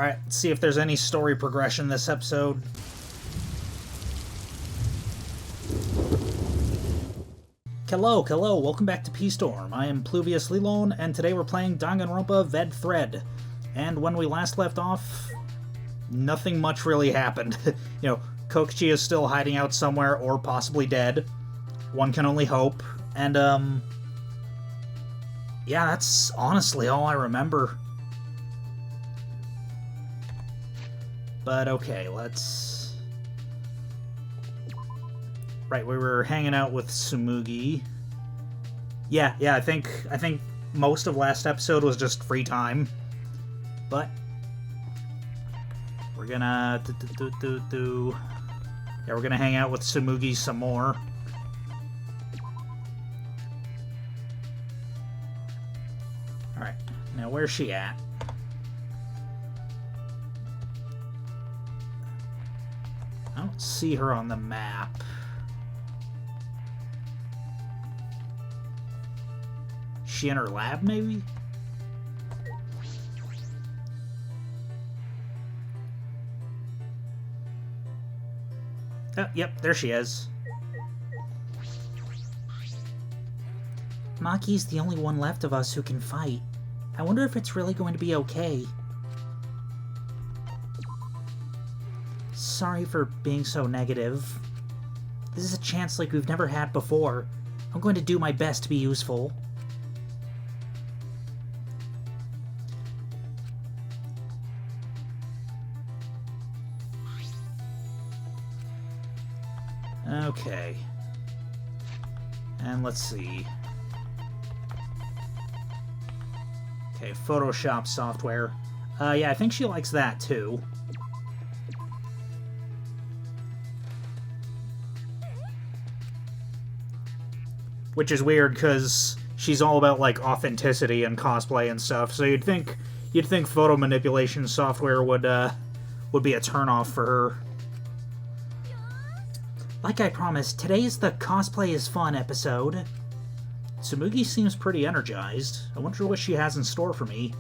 Alright, let's see if there's any story progression this episode. Hello, welcome back to P-Storm. I am Pluvius Lilon, and today we're playing Danganronpa Ved Thread. And when we last left off, nothing much really happened. Kokichi is still hiding out somewhere, or possibly dead. One can only hope. And, yeah, that's honestly all I remember. But okay, let's... Right, we were hanging out with Tsumugi. Yeah, I think most of last episode was just free time. But we're gonna yeah, we're gonna hang out with Tsumugi some more. Alright, now where's she at? I don't see her on the map. She in her lab, maybe? Oh, yep, there she is. Maki's the only one left of us who can fight. I wonder if it's really going to be okay. Sorry for being so negative. This is a chance like we've never had before. I'm going to do my best to be useful. Okay. And let's see. Okay, Photoshop software. Yeah, I think she likes that too. Which is weird, because she's all about, like, authenticity and cosplay and stuff, so you'd think photo manipulation software would be a turnoff for her. Like I promised, today is the Cosplay is Fun episode. Tsumugi seems pretty energized. I wonder what she has in store for me.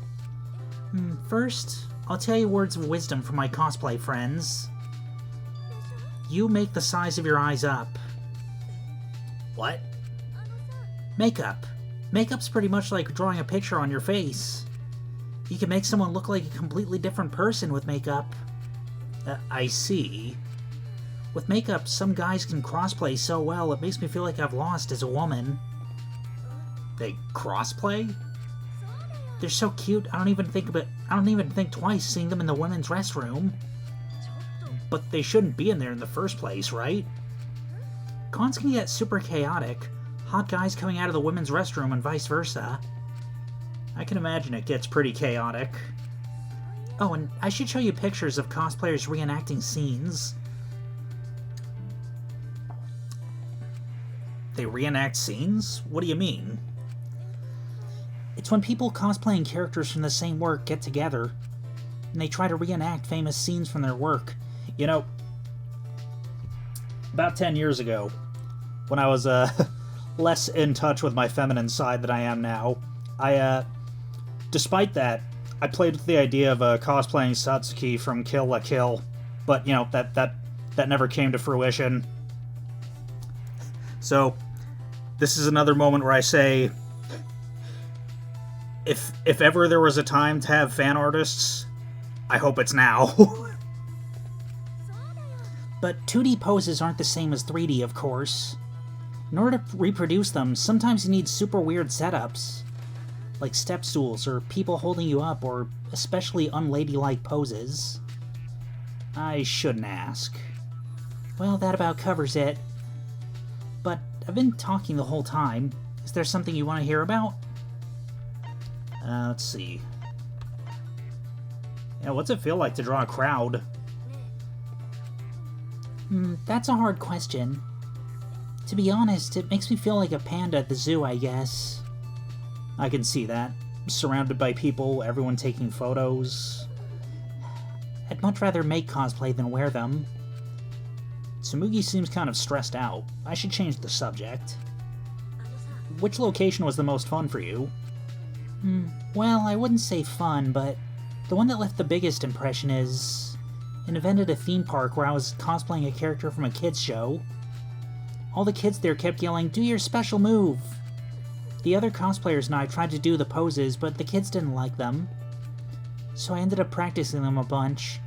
First, I'll tell you words of wisdom from my cosplay friends. You make the size of your eyes up. What? Makeup. Makeup's pretty much like drawing a picture on your face. You can make someone look like a completely different person with makeup. I see. With makeup, some guys can crossplay so well it makes me feel like I've lost as a woman. They crossplay? They're so cute, I don't even think twice seeing them in the women's restroom. But they shouldn't be in there in the first place, right? Cons can get super chaotic. Hot guys coming out of the women's restroom and vice versa. I can imagine it gets pretty chaotic. Oh, and I should show you pictures of cosplayers reenacting scenes. They reenact scenes? What do you mean? It's when people cosplaying characters from the same work get together, and they try to reenact famous scenes from their work. You know, about 10 years ago, when I was, less in touch with my feminine side than I am now, despite that, I played with the idea of cosplaying Satsuki from Kill la Kill, but, that never came to fruition. So, this is another moment where I say, if ever there was a time to have fan artists, I hope it's now. But 2D poses aren't the same as 3D, of course. In order to reproduce them, sometimes you need super weird setups, like step stools, or people holding you up, or especially unladylike poses. I shouldn't ask. Well, that about covers it. But I've been talking the whole time. Is there something you want to hear about? Let's see. Yeah, what's it feel like to draw a crowd? That's a hard question. To be honest, it makes me feel like a panda at the zoo, I guess. I can see that. Surrounded by people, everyone taking photos. I'd much rather make cosplay than wear them. Tsumugi seems kind of stressed out. I should change the subject. Which location was the most fun for you? Well, I wouldn't say fun, but The one that left the biggest impression is an event at a theme park where I was cosplaying a character from a kids show. All the kids there kept yelling, "Do your special move!" The other cosplayers and I tried to do the poses, but the kids didn't like them. So I ended up practicing them a bunch.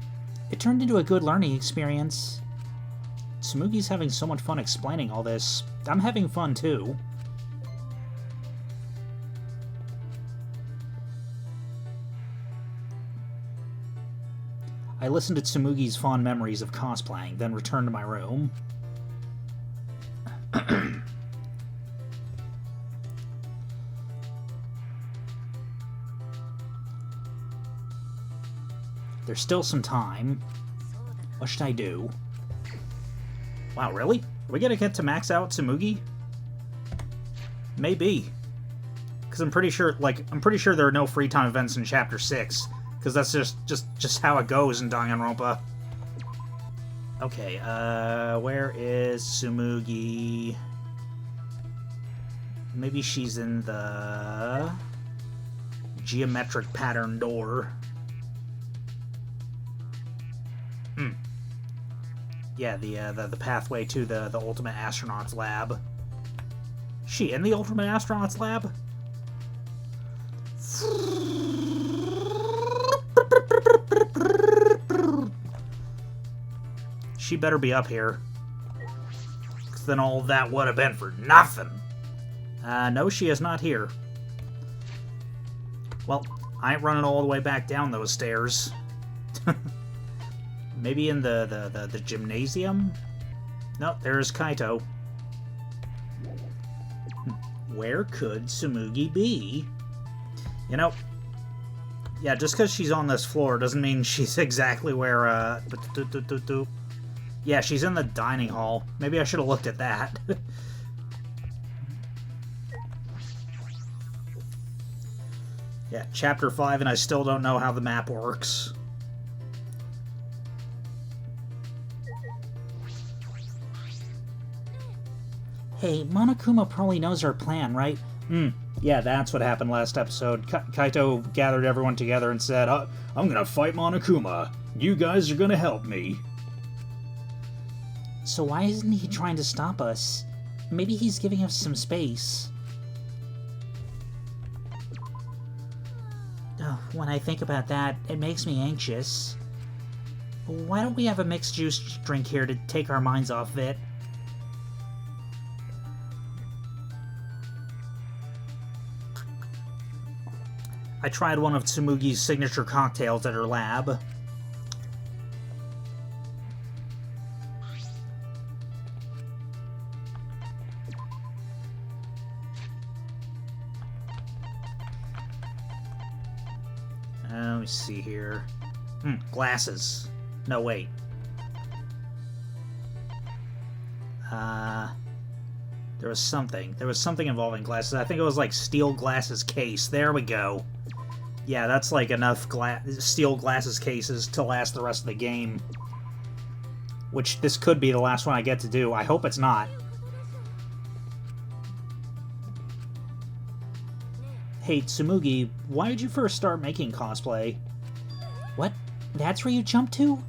It turned into a good learning experience. Tsumugi's having so much fun explaining all this. I'm having fun too. I listened to Tsumugi's fond memories of cosplaying, then returned to my room. There's still some time. What should I do? Wow, really? Are we gonna get to max out Tsumugi? Maybe. Because I'm pretty sure there are no free time events in Chapter 6. Because that's just how it goes in Danganronpa. Okay, where is Tsumugi? Maybe she's in the geometric pattern door. Yeah, the pathway to the Ultimate Astronaut's lab. She in the Ultimate Astronaut's lab? She better be up here. 'Cause then all that would have been for nothing. No, she is not here. Well, I ain't running all the way back down those stairs. Maybe in the gymnasium? No, there's Kaito. Where could Tsumugi be? You know, yeah, just because she's on this floor doesn't mean she's exactly where, yeah, she's in the dining hall. Maybe I should have looked at that. Yeah, Chapter 5, and I still don't know how the map works. Hey, Monokuma probably knows our plan, right? Yeah, that's what happened last episode. Kaito gathered everyone together and said, I'm gonna fight Monokuma. You guys are gonna help me. So why isn't he trying to stop us? Maybe he's giving us some space. Oh, when I think about that, it makes me anxious. Why don't we have a mixed juice drink here to take our minds off it? I tried one of Tsumugi's signature cocktails at her lab. Let me see here. Glasses. No, wait. There was something. There was something involving glasses. I think it was like steel glasses case. There we go. Yeah, that's like enough steel glasses cases to last the rest of the game. Which, this could be the last one I get to do. I hope it's not. Hey, Tsumugi, why did you first start making cosplay? What? That's where you jumped to?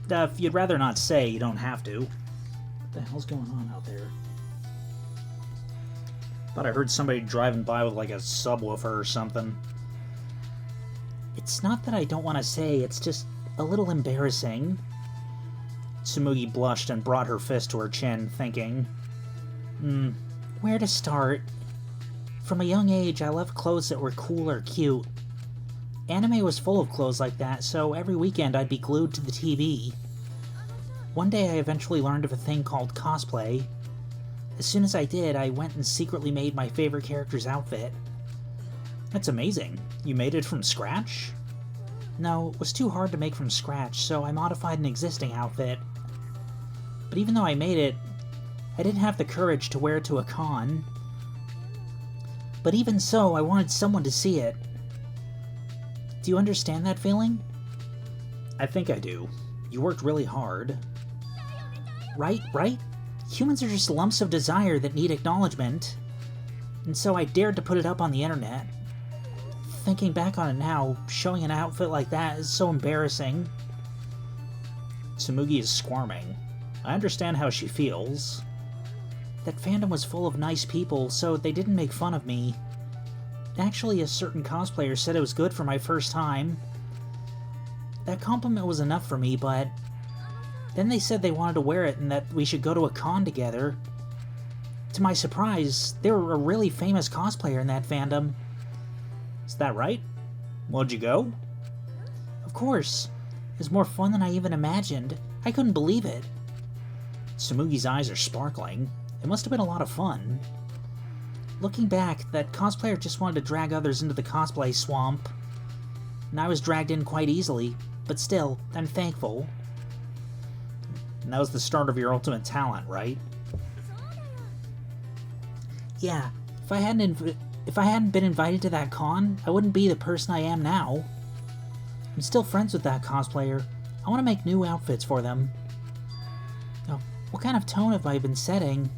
If you'd rather not say, you don't have to. What the hell's going on out there? Thought I heard somebody driving by with like a subwoofer or something. It's not that I don't want to say, it's just a little embarrassing. Tsumugi blushed and brought her fist to her chin, thinking, where to start? From a young age, I loved clothes that were cool or cute. Anime was full of clothes like that, so every weekend I'd be glued to the TV. One day I eventually learned of a thing called cosplay. As soon as I did, I went and secretly made my favorite character's outfit. That's amazing. You made it from scratch? No, it was too hard to make from scratch, so I modified an existing outfit. But even though I made it, I didn't have the courage to wear it to a con. But even so, I wanted someone to see it. Do you understand that feeling? I think I do. You worked really hard. Right? Humans are just lumps of desire that need acknowledgement. And so I dared to put it up on the internet. thinking back on it now, showing an outfit like that is so embarrassing. Tsumugi is squirming. I understand how she feels. That fandom was full of nice people, so they didn't make fun of me. Actually, a certain cosplayer said it was good for my first time. That compliment was enough for me, but then they said they wanted to wear it and that we should go to a con together. To my surprise, they were a really famous cosplayer in that fandom. Is that right? Why'd you go? Of course. It was more fun than I even imagined. I couldn't believe it. Tsumugi's eyes are sparkling. It must have been a lot of fun. Looking back, that cosplayer just wanted to drag others into the cosplay swamp. And I was dragged in quite easily, but still, I'm thankful. And that was the start of your ultimate talent, right? Yeah, if I hadn't been invited to that con, I wouldn't be the person I am now. I'm still friends with that cosplayer. I want to make new outfits for them. Oh, what kind of tone have I been setting?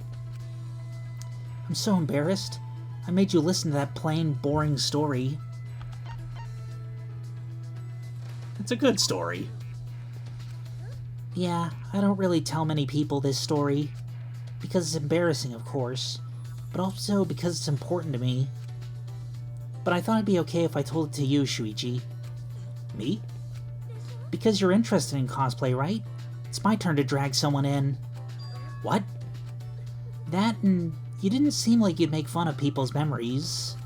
I'm so embarrassed. I made you listen to that plain, boring story. It's a good story. Yeah, I don't really tell many people this story. Because it's embarrassing, of course. But also because it's important to me. But I thought it'd be okay if I told it to you, Shuichi. Me? Because you're interested in cosplay, right? It's my turn to drag someone in. What? That and you didn't seem like you'd make fun of people's memories.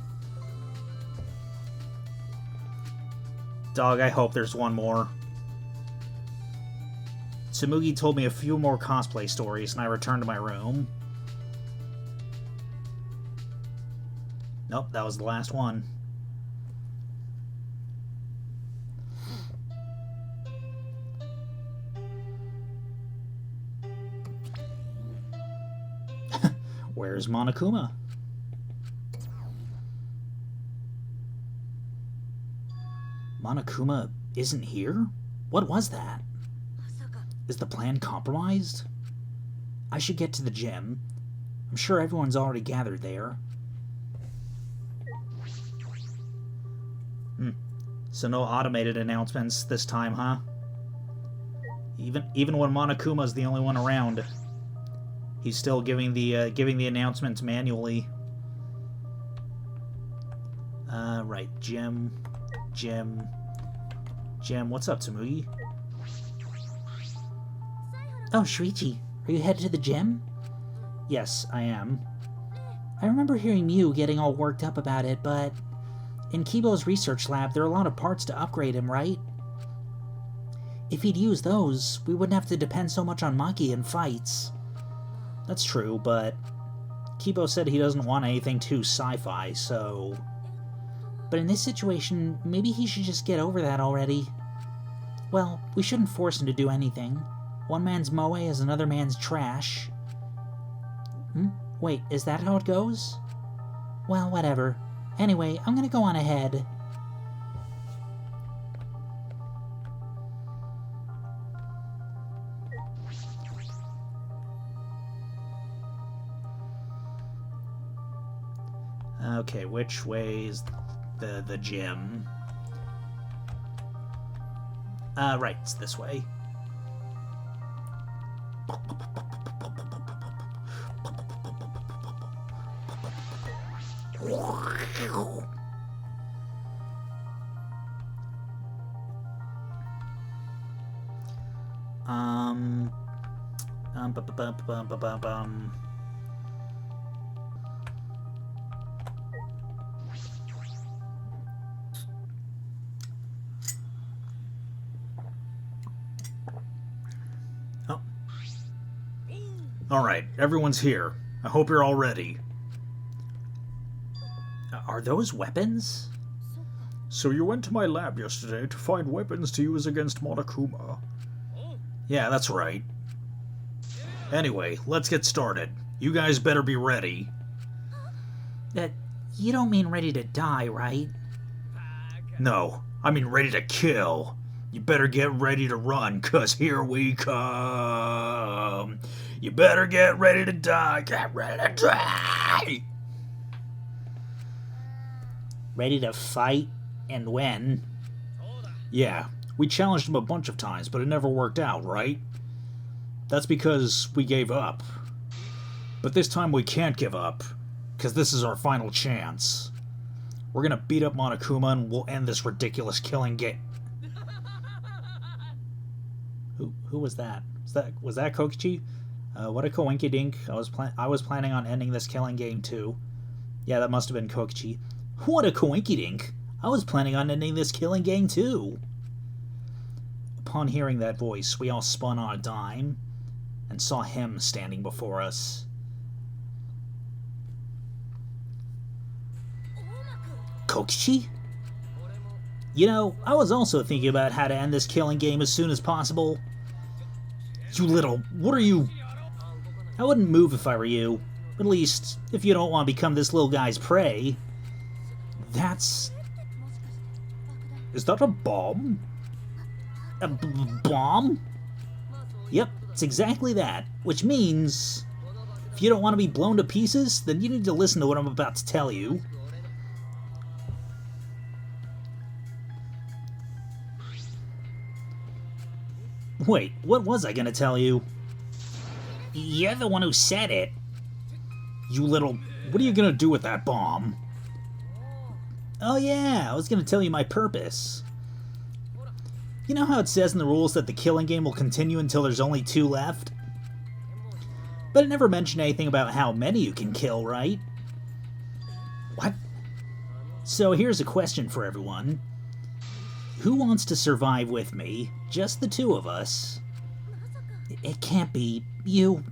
Dog, I hope there's one more. Tsumugi told me a few more cosplay stories, and I returned to my room. Nope, that was the last one. Where's Monokuma? Monokuma isn't here? What was that? Is the plan compromised? I should get to the gym. I'm sure everyone's already gathered there. So no automated announcements this time, huh? Even when Monokuma's the only one around, he's still giving the announcements manually. Right, gym. What's up, Tsumugi? Oh, Shuichi, are you headed to the gym? Yes, I am. I remember hearing you getting all worked up about it, but in Kibo's research lab, there are a lot of parts to upgrade him, right? If he'd use those, we wouldn't have to depend so much on Maki in fights. That's true, but Kibo said he doesn't want anything too sci-fi, so... But in this situation, maybe he should just get over that already. Well, we shouldn't force him to do anything. One man's moe is another man's trash. Wait, is that how it goes? Well, whatever. Anyway, I'm gonna go on ahead. Okay, which way is the gym? Right, it's this way. Oh. All right, everyone's here. I hope you're all ready. Are those weapons? So you went to my lab yesterday to find weapons to use against Monokuma. Yeah, that's right. Anyway, let's get started. You guys better be ready. You don't mean ready to die, right? No, I mean ready to kill. You better get ready to run, 'cause here we come. You better get ready to die. Get ready to die! Ready to fight? And when? Yeah, we challenged him a bunch of times, but it never worked out, right? That's because we gave up. But this time we can't give up, because this is our final chance. We're gonna beat up Monokuma and we'll end this ridiculous killing game. Who was that? Was that Kokichi? What a coinky dink. I was planning on ending this killing game too. Yeah, that must have been Kokichi. What a coinky dink. I was planning on ending this killing game too. Upon hearing that voice, we all spun on a dime and saw him standing before us. Kokichi? You know, I was also thinking about how to end this killing game as soon as possible. You little... what are you... I wouldn't move if I were you. At least, if you don't want to become this little guy's prey. That's... Is that a bomb? A bomb? Yep, it's exactly that. Which means... if you don't want to be blown to pieces, then you need to listen to what I'm about to tell you. Wait, what was I gonna tell you? You're the one who said it. You little... what are you gonna do with that bomb? Oh yeah, I was gonna tell you my purpose. You know how it says in the rules that the killing game will continue until there's only 2 left? But it never mentioned anything about how many you can kill, right? What? So here's a question for everyone. Who wants to survive with me? Just the 2 of us. It can't be. You...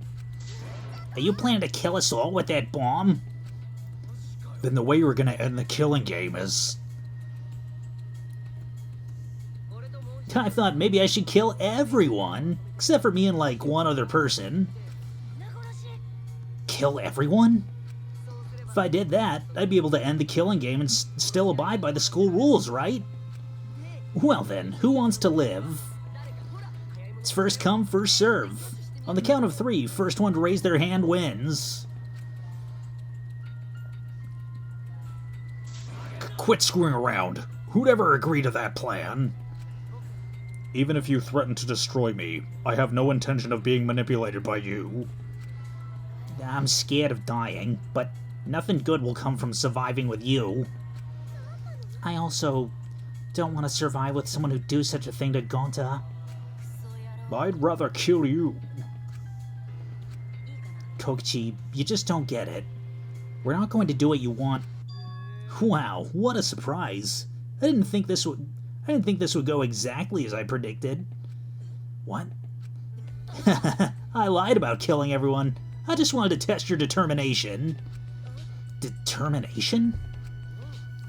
Are you planning to kill us all with that bomb? Then the way we're gonna end the killing game is... I thought maybe I should kill everyone, except for me and like one other person. Kill everyone? If I did that, I'd be able to end the killing game and still abide by the school rules, right? Well then, who wants to live? It's first come, first serve. On the count of 3, first one to raise their hand wins. Quit screwing around. Who'd ever agree to that plan? Even if you threaten to destroy me, I have no intention of being manipulated by you. I'm scared of dying, but nothing good will come from surviving with you. I also don't want to survive with someone who'd do such a thing to Gonta. I'd rather kill you. Kokichi, you just don't get it. We're not going to do what you want. Wow, what a surprise. I didn't think this would go exactly as I predicted. What? I lied about killing everyone. I just wanted to test your determination. Determination?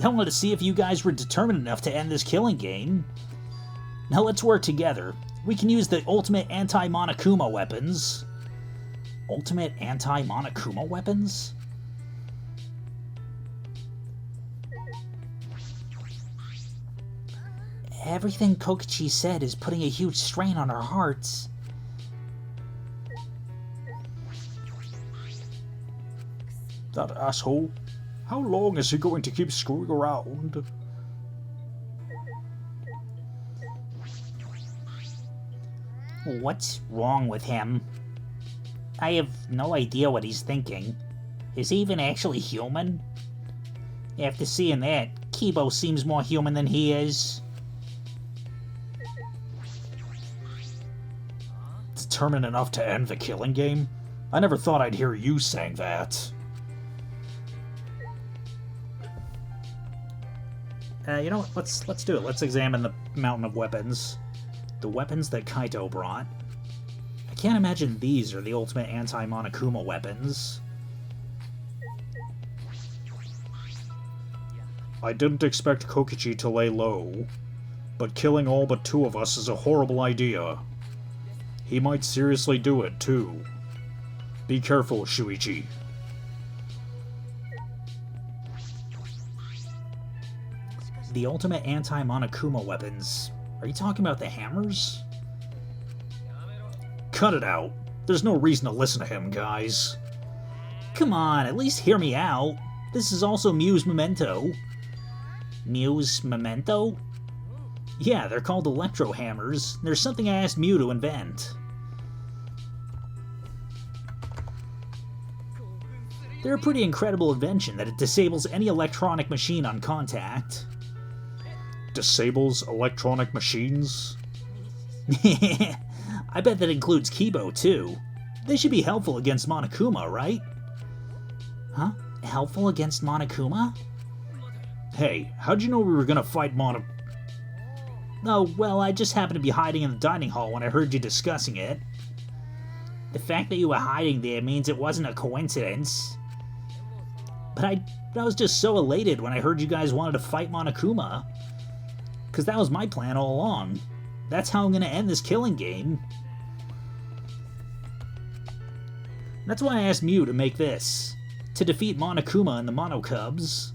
I wanted to see if you guys were determined enough to end this killing game. Now let's work together. We can use the ultimate anti-Monokuma weapons. Ultimate anti-Monokuma weapons? Everything Kokichi said is putting a huge strain on our hearts. That asshole. How long is he going to keep screwing around? What's wrong with him? I have no idea what he's thinking. Is he even actually human? After seeing that, Kibo seems more human than he is. Determined enough to end the killing game? I never thought I'd hear you saying that. You know what? Let's do it. Let's examine the mountain of weapons. The weapons that Kaito brought. I can't imagine these are the ultimate anti-Monokuma weapons. I didn't expect Kokichi to lay low, but killing all but 2 of us is a horrible idea. He might seriously do it, too. Be careful, Shuichi. The ultimate anti-Monokuma weapons. Are you talking about the hammers? Cut it out. There's no reason to listen to him, guys. Come on, at least hear me out. This is also Mew's memento. Mew's memento? Yeah, they're called electro hammers. There's something I asked Mew to invent. They're a pretty incredible invention that it disables any electronic machine on contact. Disables electronic machines? I bet that includes Kibo, too. They should be helpful against Monokuma, right? Huh? Helpful against Monokuma? Hey, how'd you know we were gonna fight Oh, well, I just happened to be hiding in the dining hall when I heard you discussing it. The fact that you were hiding there means it wasn't a coincidence. But I was just so elated when I heard you guys wanted to fight Monokuma. Because that was my plan all along. That's how I'm going to end this killing game. That's why I asked Mew to make this. To defeat Monokuma and the Monocubs.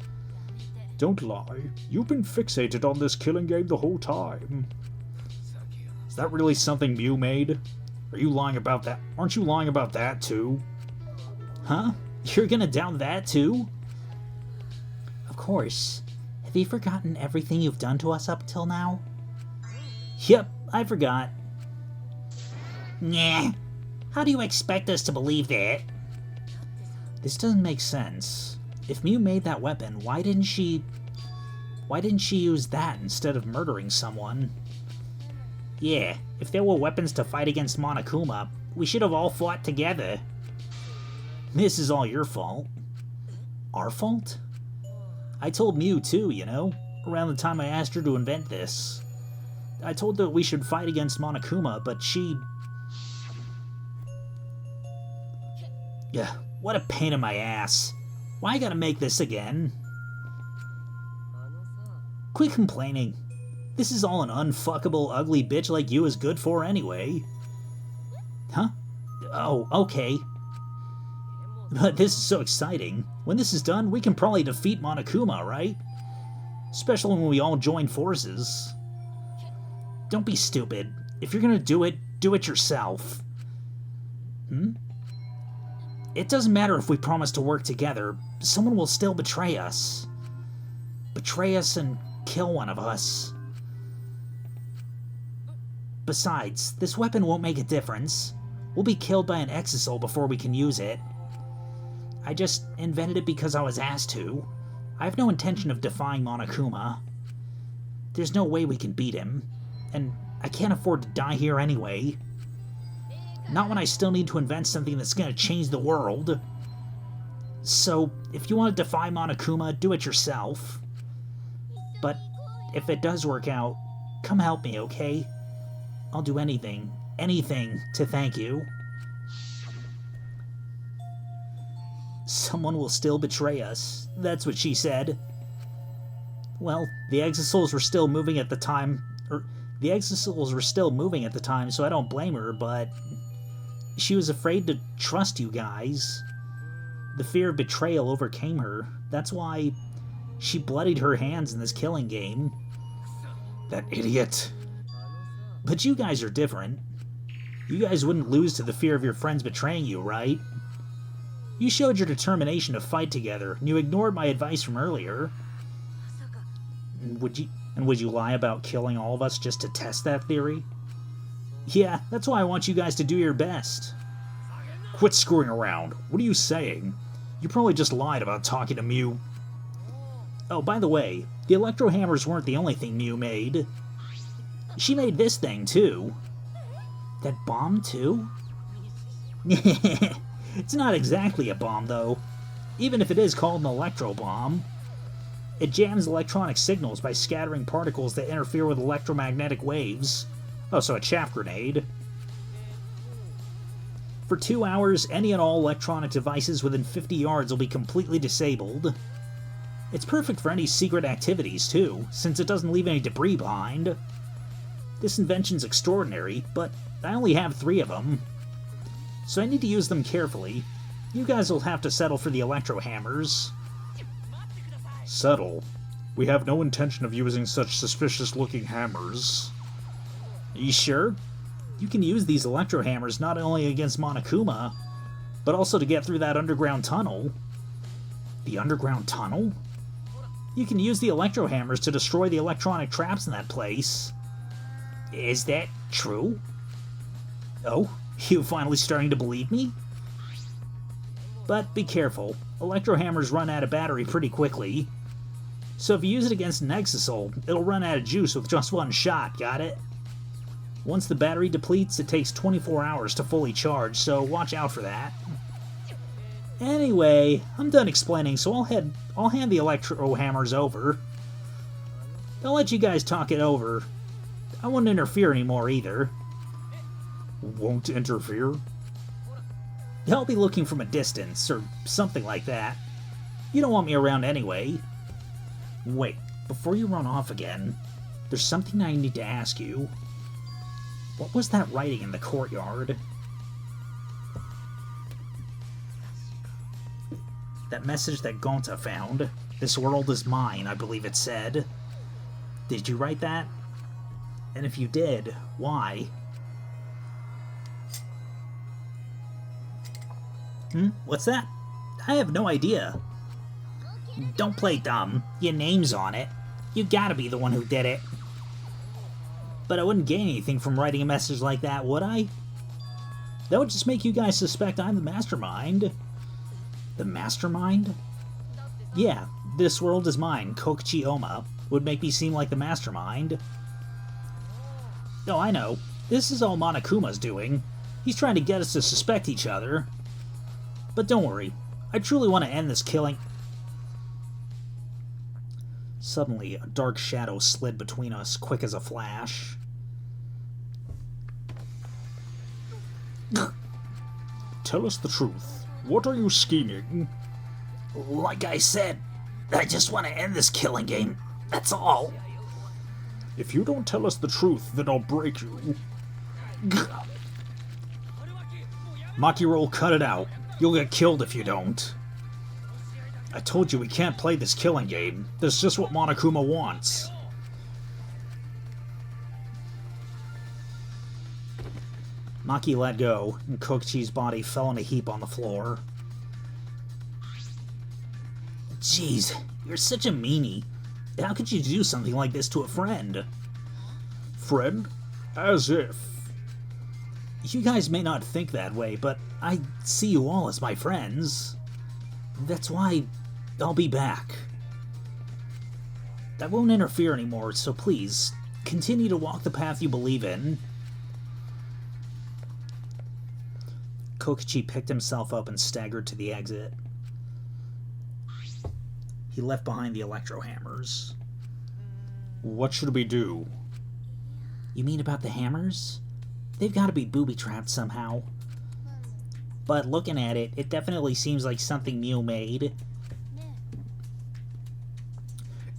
Don't lie. You've been fixated on this killing game the whole time. Is that really something Mew made? Are you lying about that? Aren't you lying about that too? Huh? You're gonna doubt that too? Of course. Have you forgotten everything you've done to us up until now? Yep, I forgot. Nah. How do you expect us to believe that? This doesn't make sense. If Mew made that weapon, why didn't she use that instead of murdering someone? Yeah, if there were weapons to fight against Monokuma, we should have all fought together. This is all your fault. Our fault? I told Mew too, you know, around the time I asked her to invent this. I told her we should fight against Monokuma, but she... Yeah, what a pain in my ass. Why I gotta make this again? Quit complaining. This is all an unfuckable, ugly bitch like you is good for anyway. Huh? Oh, okay. But this is so exciting. When this is done, we can probably defeat Monokuma, right? Especially when we all join forces. Don't be stupid. If you're gonna do it yourself. It doesn't matter if we promise to work together. Someone will still betray us. Betray us and kill one of us. Besides, this weapon won't make a difference. We'll be killed by an exisal before we can use it. I just invented it because I was asked to. I have no intention of defying Monokuma. There's no way we can beat him, and I can't afford to die here anyway. Not when I still need to invent something that's gonna change the world. So, if you want to defy Monokuma, do it yourself. But if it does work out, come help me, okay? I'll do anything to thank you. Someone will still betray us. That's what she said. Well, the exisals were still moving at the time, so I don't blame her, but she was afraid to trust you guys. The fear of betrayal overcame her. That's why she bloodied her hands in this killing game. That idiot. But you guys are different. You guys wouldn't lose to the fear of your friends betraying you, right? You showed your determination to fight together, and you ignored my advice from earlier. Would you lie about killing all of us just to test that theory? Yeah, that's why I want you guys to do your best. Quit screwing around. What are you saying? You probably just lied about talking to Mew. Oh, by the way, the electro hammers weren't the only thing Mew made. She made this thing, too. That bomb, too? It's not exactly a bomb, though. Even if it is called an electro bomb. It jams electronic signals by scattering particles that interfere with electromagnetic waves. Oh, so a chaff grenade. For 2 hours, any and all electronic devices within 50 yards will be completely disabled. It's perfect for any secret activities, too, since it doesn't leave any debris behind. This invention's extraordinary, but I only have 3 of them. So I need to use them carefully. You guys will have to settle for the electro hammers. Settle? We have no intention of using such suspicious-looking hammers. You sure? You can use these electro hammers not only against Monokuma, but also to get through that underground tunnel. The underground tunnel? You can use the electro hammers to destroy the electronic traps in that place. Is that true? Oh, you finally starting to believe me? But be careful, electro hammers run out of battery pretty quickly. So if you use it against an Exisol, it'll run out of juice with just one shot, got it? Once the battery depletes, it takes 24 hours to fully charge, so watch out for that. Anyway, I'm done explaining, so I'll hand the electro hammers over. I'll let you guys talk it over. I won't interfere anymore either. Won't interfere? I'll be looking from a distance, or something like that. You don't want me around anyway. Wait, before you run off again, there's something I need to ask you. What was that writing in the courtyard? That message that Gonta found. This world is mine, I believe it said. Did you write that? And if you did, why? What's that? I have no idea. Don't play dumb. Your name's on it. You gotta be the one who did it. But I wouldn't gain anything from writing a message like that, would I? That would just make you guys suspect I'm the mastermind. The mastermind? Yeah, this world is mine, Kokichi Oma, would make me seem like the mastermind. Oh, I know. This is all Monokuma's doing. He's trying to get us to suspect each other. But don't worry, I truly want to end this killing. Suddenly, a dark shadow slid between us, quick as a flash. Tell us the truth. What are you scheming? Like I said, I just want to end this killing game. That's all. If you don't tell us the truth, then I'll break you. Makiro, cut it out. You'll get killed if you don't. I told you we can't play this killing game. That's just what Monokuma wants. Maki let go, and Kokichi's body fell in a heap on the floor. Jeez, you're such a meanie. How could you do something like this to a friend? Friend? As if. You guys may not think that way, but I see you all as my friends. That's why I'll be back. I won't interfere anymore, so please, continue to walk the path you believe in. Kokichi picked himself up and staggered to the exit. He left behind the electro hammers. What should we do? You mean about the hammers? They've got to be booby-trapped somehow. But looking at it, it definitely seems like something Mew made.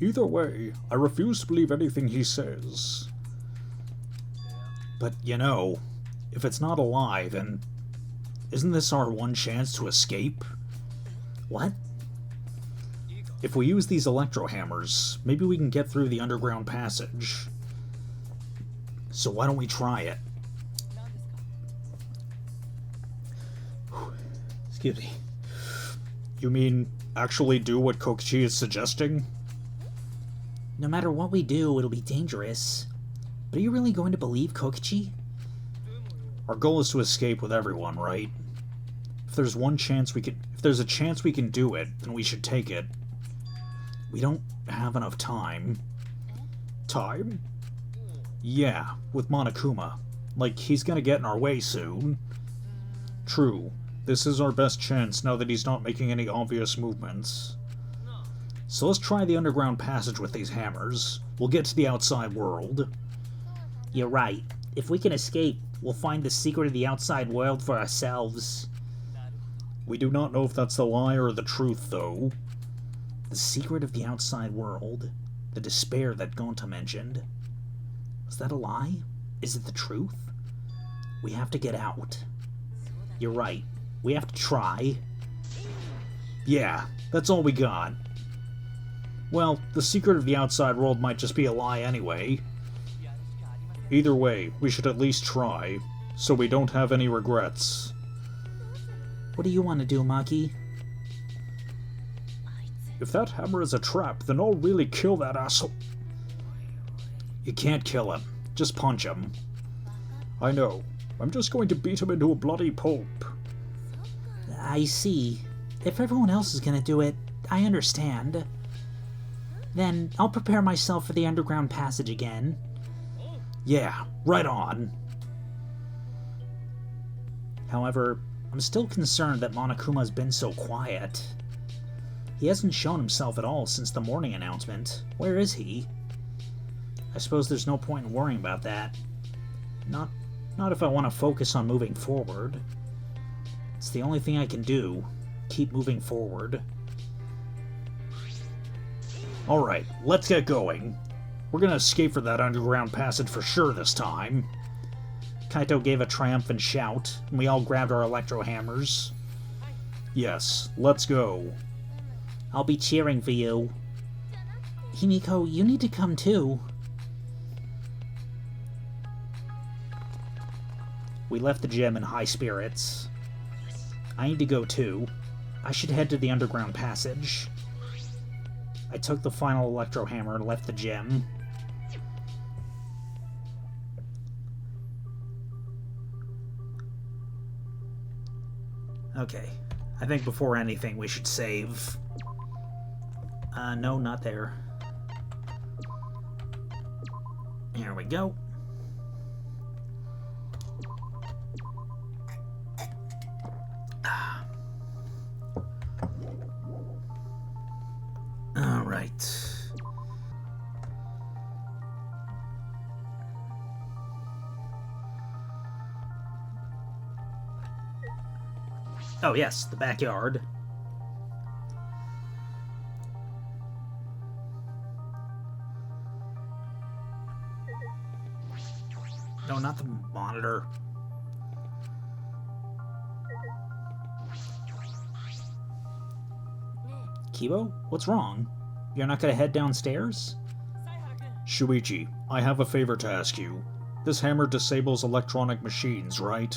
Either way, I refuse to believe anything he says. But, you know, if it's not a lie, then isn't this our one chance to escape? What? If we use these electro hammers, maybe we can get through the underground passage. So why don't we try it? Excuse me. You mean actually do what Kokichi is suggesting? No matter what we do, it'll be dangerous. But are you really going to believe Kokichi? Our goal is to escape with everyone, right? If there's a chance we can do it, then we should take it. We don't have enough time. Time? Yeah, with Monokuma. Like, he's gonna get in our way soon. True. This is our best chance now that he's not making any obvious movements. So let's try the underground passage with these hammers. We'll get to the outside world. You're right. If we can escape, we'll find the secret of the outside world for ourselves. We do not know if that's the lie or the truth, though. The secret of the outside world. The despair that Gonta mentioned. Was that a lie? Is it the truth? We have to get out. You're right. We have to try. Yeah, that's all we got. Well, the secret of the outside world might just be a lie anyway. Either way, we should at least try, so we don't have any regrets. What do you want to do, Maki? If that hammer is a trap, then I'll really kill that asshole. You can't kill him. Just punch him. I know. I'm just going to beat him into a bloody pulp. I see. If everyone else is gonna do it, I understand. Then I'll prepare myself for the underground passage again. Yeah, right on. However, I'm still concerned that Monokuma's been so quiet. He hasn't shown himself at all since the morning announcement. Where is he? I suppose there's no point in worrying about that. Not if I want to focus on moving forward. It's the only thing I can do. Keep moving forward. Alright, let's get going. We're gonna escape for that underground passage for sure this time. Kaito gave a triumphant shout, and we all grabbed our electro hammers. Yes, let's go. I'll be cheering for you. Himiko, you need to come too. We left the gym in high spirits. I need to go too. I should head to the underground passage. I took the final electro hammer and left the gym. Okay, I think before anything we should save. No, not there. Here we go. All right. Oh yes, the backyard. No, not the monitor. Kibo, what's wrong? You're not gonna head downstairs? Shuichi, I have a favor to ask you. This hammer disables electronic machines, right?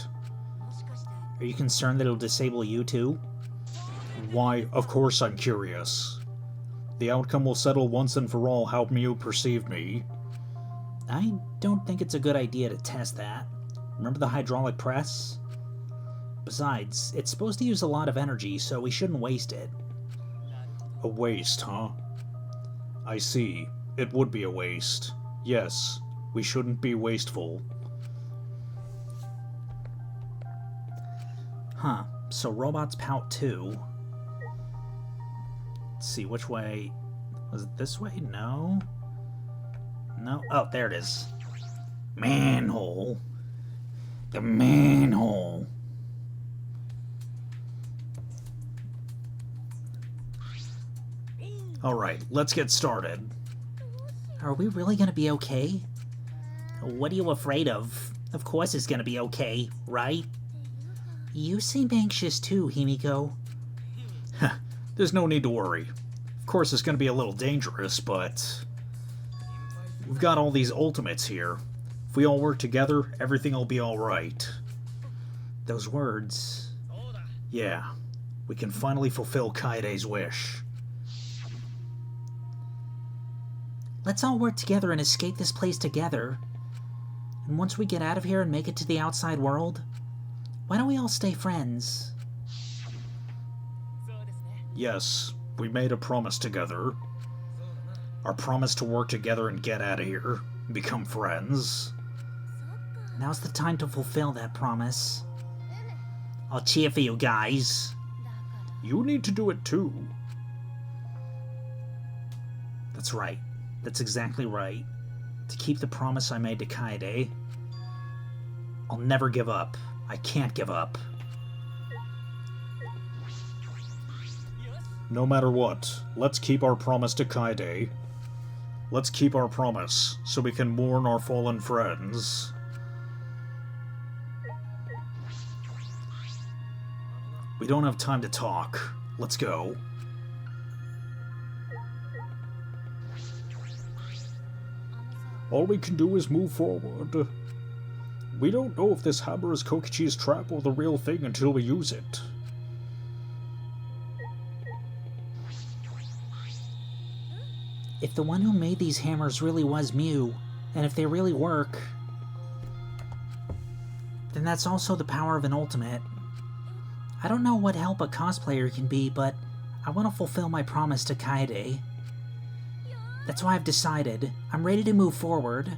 Are you concerned that it'll disable you too? Why, of course I'm curious. The outcome will settle once and for all how you perceive me. I don't think it's a good idea to test that. Remember the hydraulic press? Besides, it's supposed to use a lot of energy, so we shouldn't waste it. A waste, huh? I see. It would be a waste. Yes, we shouldn't be wasteful. Huh, so robots pout too. Let's see, which way? Was it this way? No? No? Oh, there it is. Manhole. The manhole. Alright, let's get started. Are we really gonna be okay? What are you afraid of? Of course it's gonna be okay, right? You seem anxious too, Himiko. There's no need to worry. Of course it's gonna be a little dangerous, but we've got all these ultimates here. If we all work together, everything will be alright. Those words... Yeah, we can finally fulfill Kaide's wish. Let's all work together and escape this place together. And once we get out of here and make it to the outside world, why don't we all stay friends? Yes, we made a promise together. Our promise to work together and get out of here, and become friends. Now's the time to fulfill that promise. I'll cheer for you guys. You need to do it too. That's right. That's exactly right. To keep the promise I made to Kaede. I'll never give up. I can't give up. No matter what, let's keep our promise to Kaede. Let's keep our promise, so we can mourn our fallen friends. We don't have time to talk. Let's go. All we can do is move forward. We don't know if this hammer is Kokichi's trap or the real thing until we use it. If the one who made these hammers really was Mew, and if they really work, then that's also the power of an ultimate. I don't know what help a cosplayer can be, but I want to fulfill my promise to Kaede. That's why I've decided. I'm ready to move forward.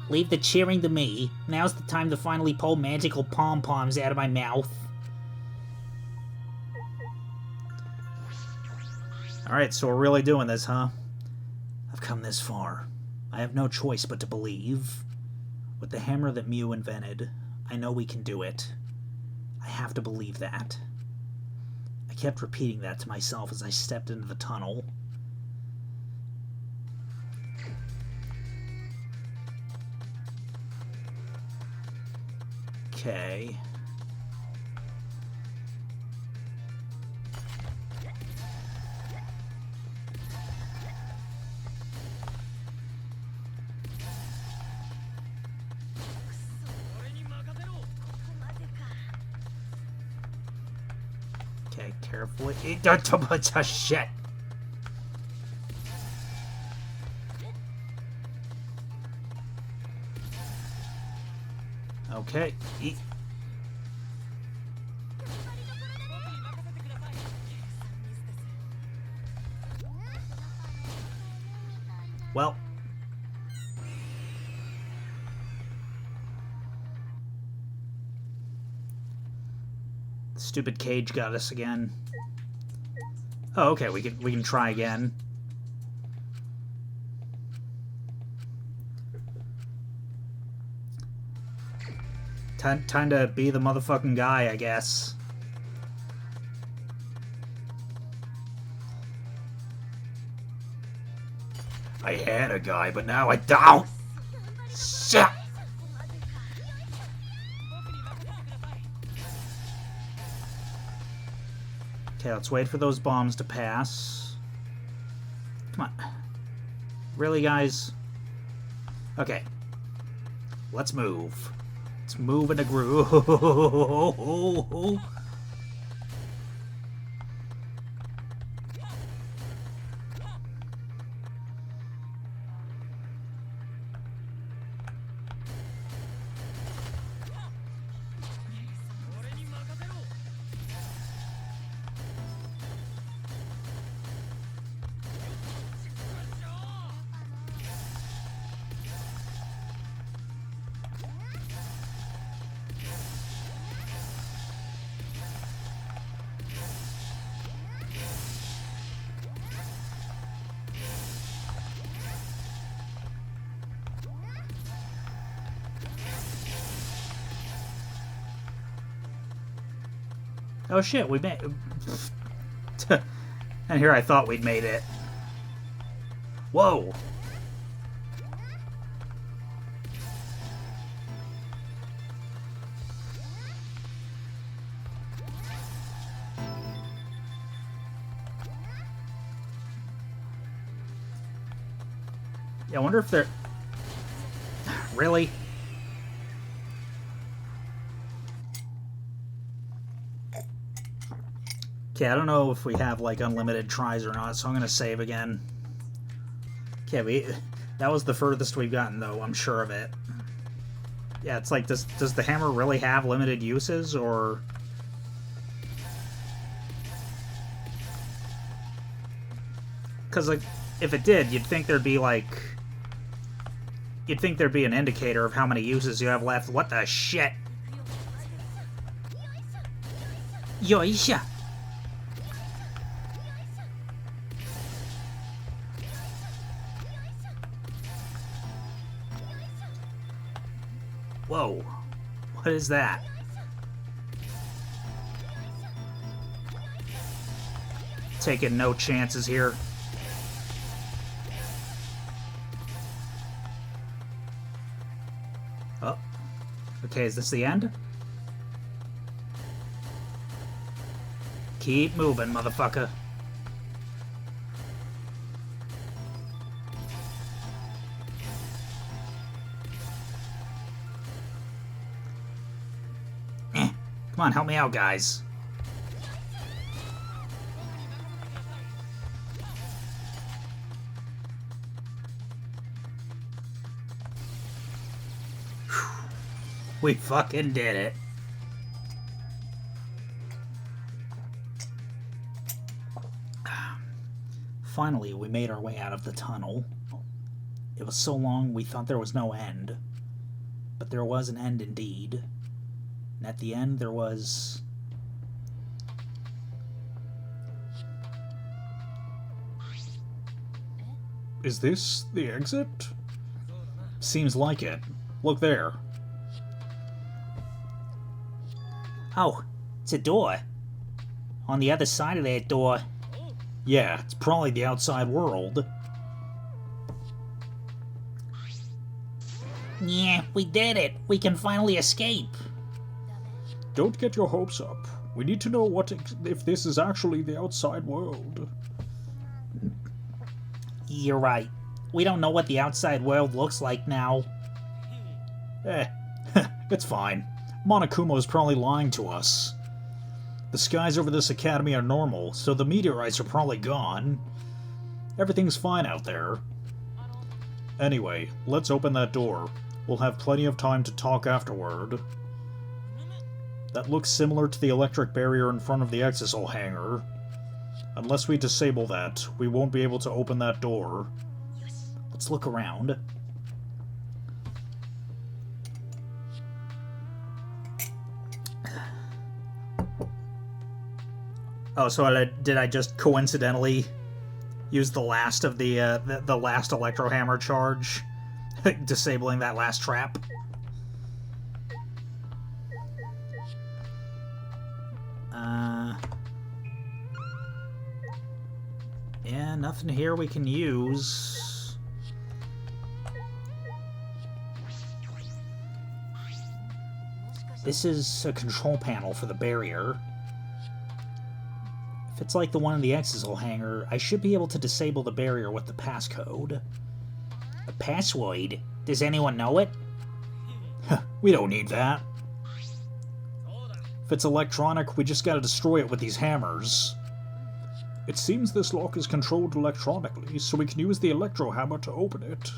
Leave the cheering to me. Now's the time to finally pull magical pom-poms out of my mouth. Alright, so we're really doing this, huh? I've come this far. I have no choice but to believe. With the hammer that Mew invented, I know we can do it. I have to believe that. I kept repeating that to myself as I stepped into the tunnel. Okay. Okay, carefully. Shit. Okay. Well. Stupid cage got us again. Oh, okay, we can try again. Time to be the motherfucking guy, I guess. I had a guy, but now I don't. Shit. Okay, let's wait for those bombs to pass. Come on. Really, guys? Okay. Let's move. Let's move in a groove. Oh shit, we made... And here I thought we'd made it. Whoa! Yeah, I wonder if they're... Really? Okay, I don't know if we have, like, unlimited tries or not, so I'm gonna save again. Okay, that was the furthest we've gotten, though, I'm sure of it. Yeah, it's like, does the hammer really have limited uses, or... Because, like, if it did, you'd think there'd be, like... You'd think there'd be an indicator of how many uses you have left. What the shit? Yoisha! Whoa. What is that? Taking no chances here. Oh. Okay, is this the end? Keep moving, motherfucker. Come on, help me out, guys. We fucking did it. Finally, we made our way out of the tunnel. It was so long we thought there was no end. But there was an end indeed. And at the end there was... Is this the exit? Seems like it. Look there. Oh, it's a door. On the other side of that door. Yeah, it's probably the outside world. Yeah, we did it. We can finally escape. Don't get your hopes up. We need to know if this is actually the outside world. You're right. We don't know what the outside world looks like now. It's fine. Monokumo's probably lying to us. The skies over this academy are normal, so the meteorites are probably gone. Everything's fine out there. Anyway, let's open that door. We'll have plenty of time to talk afterward. That looks similar to the electric barrier in front of the Exisal hangar. Unless we disable that, we won't be able to open that door. Let's look around. Oh, so did I just coincidentally use the last of the last electro hammer charge, disabling that last trap? Yeah, nothing here we can use. This is a control panel for the barrier. If it's like the one in the Exisal hangar, I should be able to disable the barrier with the passcode. A password? Does anyone know it? We don't need that. If it's electronic, we just gotta destroy it with these hammers. It seems this lock is controlled electronically, so we can use the electro hammer to open it.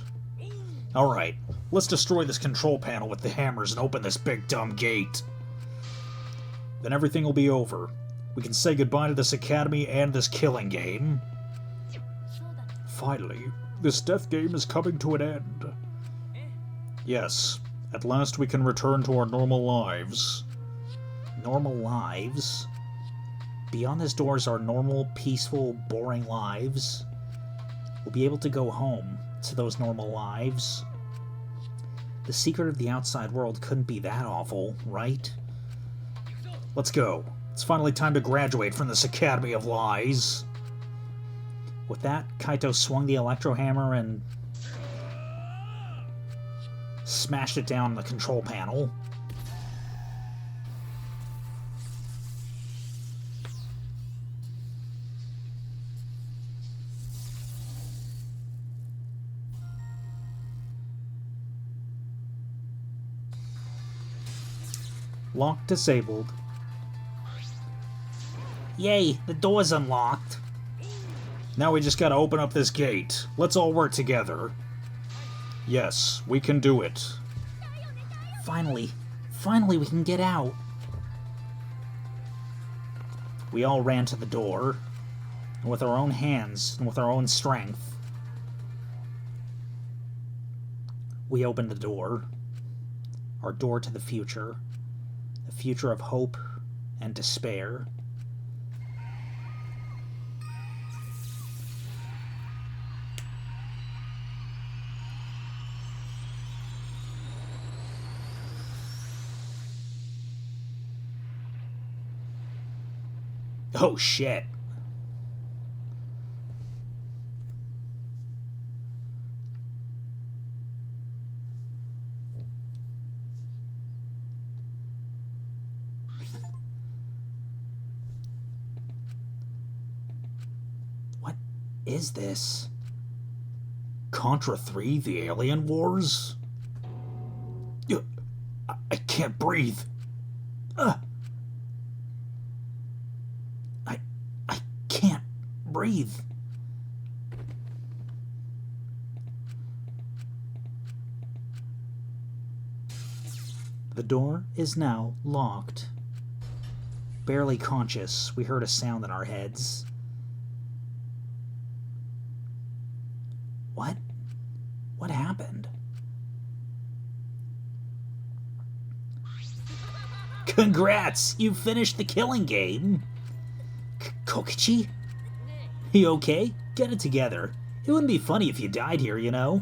Alright, let's destroy this control panel with the hammers and open this big dumb gate. Then everything will be over. We can say goodbye to this academy and this killing game. Finally, this death game is coming to an end. Yes, at last we can return to our normal lives. Normal lives? Beyond this door is our normal, peaceful, boring lives. We'll be able to go home to those normal lives. The secret of the outside world couldn't be that awful, right? Let's go. It's finally time to graduate from this Academy of Lies. With that, Kaito swung the electro hammer and smashed it down on the control panel. Lock disabled. Yay, the door's unlocked. Now we just gotta open up this gate. Let's all work together. Yes, we can do it. Finally we can get out. We all ran to the door, and with our own hands and with our own strength, we opened the door. Our door to the future. A future of hope and despair. Oh shit. What is this? Contra 3, the Alien Wars? I can't breathe. I can't breathe. The door is now locked. Barely conscious, we heard a sound in our heads. What? What happened? Congrats! You finished the killing game! Kokichi? You okay? Get it together. It wouldn't be funny if you died here, you know?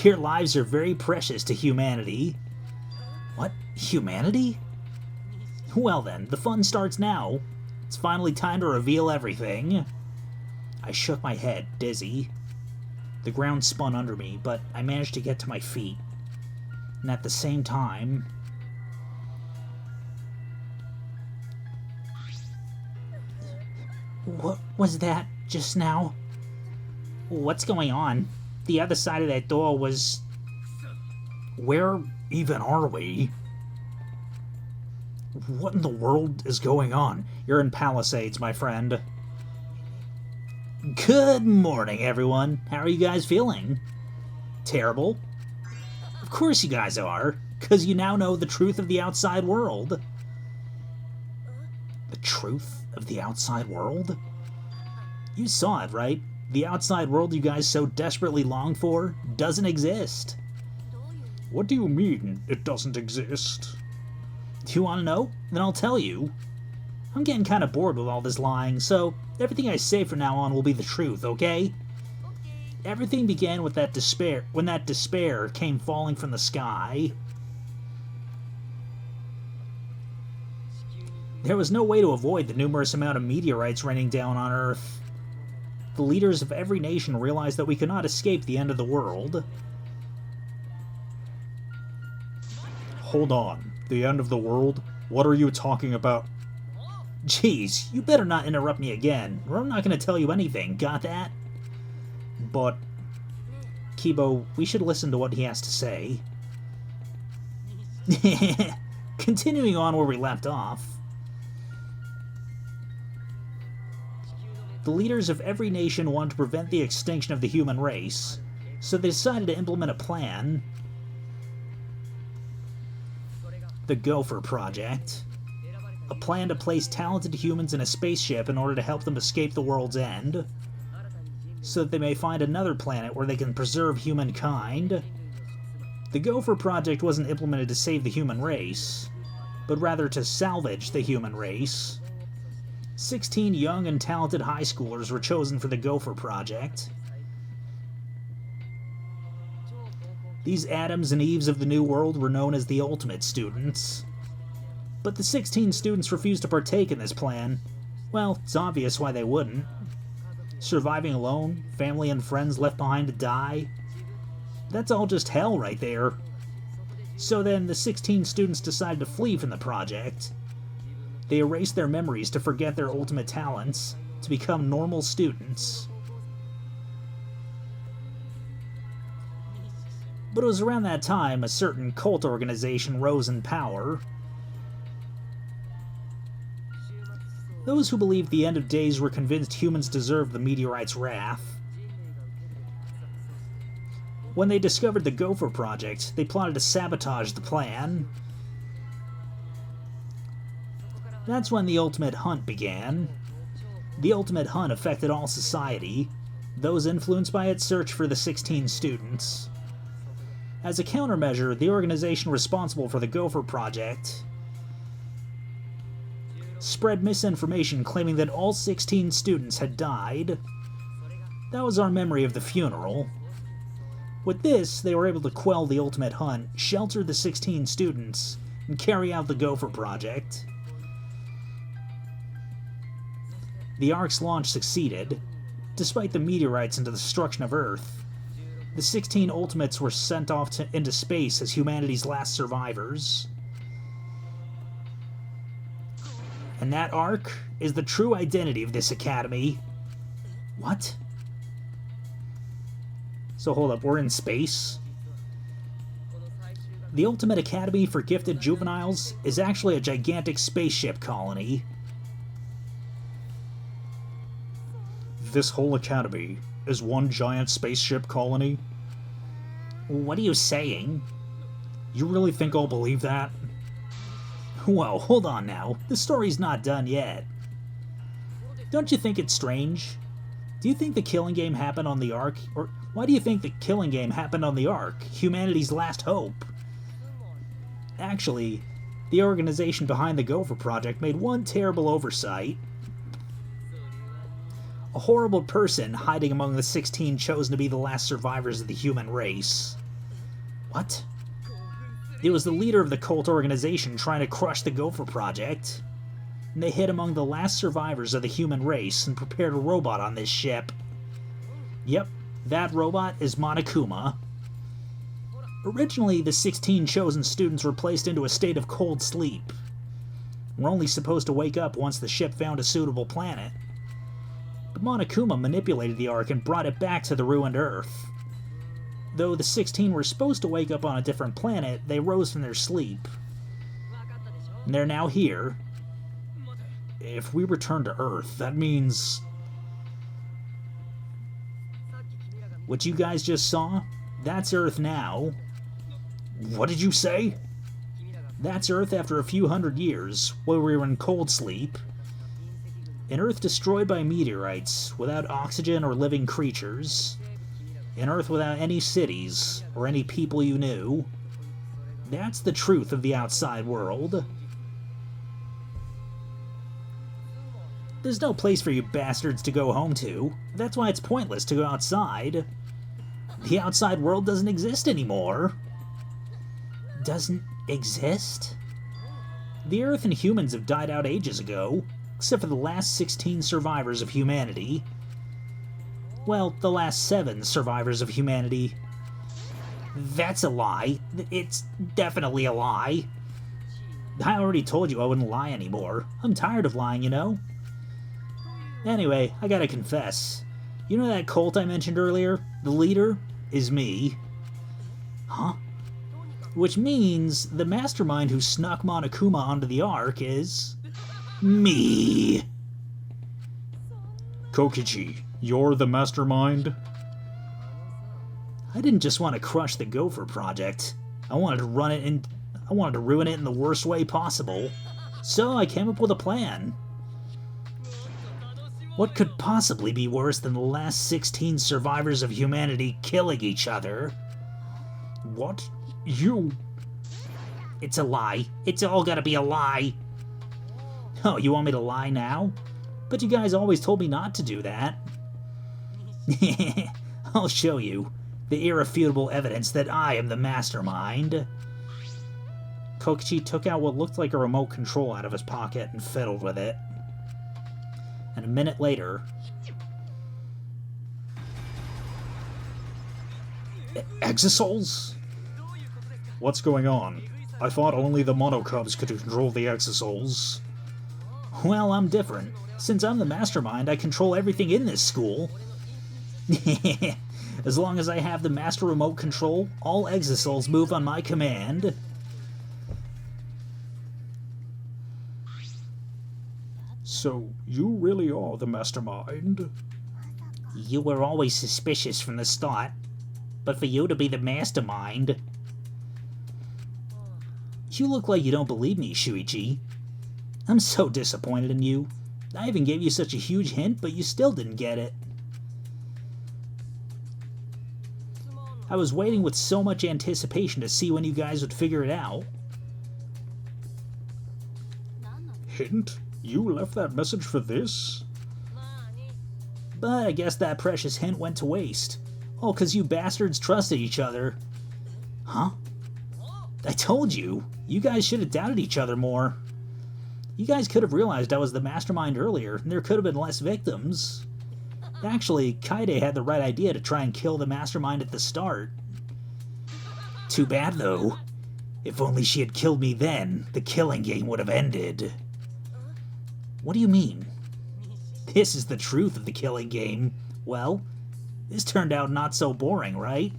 Your lives are very precious to humanity. What? Humanity? Well then, the fun starts now. It's finally time to reveal everything. I shook my head, dizzy. The ground spun under me, but I managed to get to my feet. And at the same time... What was that just now? What's going on? The other side of that door was... Where even are we? What in the world is going on? You're in Palisades, my friend. Good morning, everyone. How are you guys feeling? Terrible? Of course you guys are, because you now know the truth of the outside world. The truth of the outside world? You saw it, right? The outside world you guys so desperately long for doesn't exist. What do you mean, it doesn't exist? Do you want to know? Then I'll tell you. I'm getting kind of bored with all this lying, so everything I say from now on will be the truth, okay? Everything began with that despair, when that despair came falling from the sky. There was no way to avoid the numerous amount of meteorites raining down on Earth. The leaders of every nation realized that we could not escape the end of the world. Hold on. The end of the world? What are you talking about? Jeez, you better not interrupt me again, or I'm not going to tell you anything, got that? But... Kibo, we should listen to what he has to say. Continuing on where we left off. The leaders of every nation wanted to prevent the extinction of the human race, so they decided to implement a plan. The Gopher Project. A plan to place talented humans in a spaceship in order to help them escape the world's end, so that they may find another planet where they can preserve humankind. The Gopher Project wasn't implemented to save the human race, but rather to salvage the human race. 16 young and talented high schoolers were chosen for the Gopher Project. These Adams and Eves of the New World were known as the Ultimate Students. But the 16 students refused to partake in this plan. Well, it's obvious why they wouldn't. Surviving alone, family and friends left behind to die. That's all just hell right there. So then, the 16 students decided to flee from the project. They erased their memories to forget their ultimate talents, to become normal students. But it was around that time a certain cult organization rose in power. Those who believed the end of days were convinced humans deserved the meteorite's wrath. When they discovered the Gopher Project, they plotted to sabotage the plan. That's when the Ultimate Hunt began. The Ultimate Hunt affected all society. Those influenced by it searched for the 16 students. As a countermeasure, the organization responsible for the Gopher Project spread misinformation claiming that all 16 students had died. That was our memory of the funeral. With this, they were able to quell the Ultimate Hunt, shelter the 16 students, and carry out the Gopher Project. The Ark's launch succeeded. Despite the meteorites and the destruction of Earth, the 16 Ultimates were sent off into space as humanity's last survivors. And that Ark is the true identity of this academy. What? So hold up, we're in space? The Ultimate Academy for Gifted Juveniles is actually a gigantic spaceship colony. This whole academy is one giant spaceship colony? What are you saying? You really think I'll believe that? Well, hold on now. The story's not done yet. Don't you think it's strange? Do you think the killing game happened on the Ark? Or why do you think the killing game happened on the Ark, humanity's last hope? Actually, the organization behind the Gopher Project made one terrible oversight. A horrible person hiding among the 16 chosen to be the last survivors of the human race. What? It was the leader of the cult organization trying to crush the Gopher Project. And they hid among the last survivors of the human race and prepared a robot on this ship. Yep, that robot is Monokuma. Originally, the 16 chosen students were placed into a state of cold sleep. We're only supposed to wake up once the ship found a suitable planet. But Monokuma manipulated the Ark and brought it back to the ruined Earth. Though the 16 were supposed to wake up on a different planet, they rose from their sleep. And they're now here. If we return to Earth, that means... What you guys just saw? That's Earth now. What did you say? That's Earth after a few hundred years, where we were in cold sleep. An Earth destroyed by meteorites, without oxygen or living creatures. An Earth without any cities, or any people you knew. That's the truth of the outside world. There's no place for you bastards to go home to. That's why it's pointless to go outside. The outside world doesn't exist anymore. Doesn't exist? The Earth and humans have died out ages ago, except for the last 16 survivors of humanity. Well, the last 7 survivors of humanity. That's a lie. It's definitely a lie. I already told you I wouldn't lie anymore. I'm tired of lying, you know? Anyway, I gotta confess. You know that cult I mentioned earlier? The leader is me. Huh? Which means the mastermind who snuck Monokuma onto the Ark is... me. Kokichi, you're the mastermind? I didn't just want to crush the Gopher Project. I wanted to ruin it in the worst way possible. So I came up with a plan. What could possibly be worse than the last 16 survivors of humanity killing each other? What? You... It's a lie. It's all gotta be a lie. Oh, you want me to lie now? But you guys always told me not to do that. I'll show you. The irrefutable evidence that I am the mastermind. Kokichi took out what looked like a remote control out of his pocket and fiddled with it. And a minute later... Exisouls? What's going on? I thought only the Monocubs could control the Exisouls. Well, I'm different. Since I'm the mastermind, I control everything in this school. As long as I have the master remote control, all Exisouls move on my command. So, you really are the mastermind? You were always suspicious from the start. But for you to be the mastermind... You look like you don't believe me, Shuichi. I'm so disappointed in you. I even gave you such a huge hint, but you still didn't get it. I was waiting with so much anticipation to see when you guys would figure it out. Hint? You left that message for this? But I guess that precious hint went to waste. All 'cause you bastards trusted each other. Huh? I told you. You guys should have doubted each other more. You guys could have realized I was the mastermind earlier, and there could have been less victims. Actually, Kaede had the right idea to try and kill the mastermind at the start. Too bad, though. If only she had killed me then, the killing game would have ended. What do you mean? This is the truth of the killing game. Well, this turned out not so boring, right?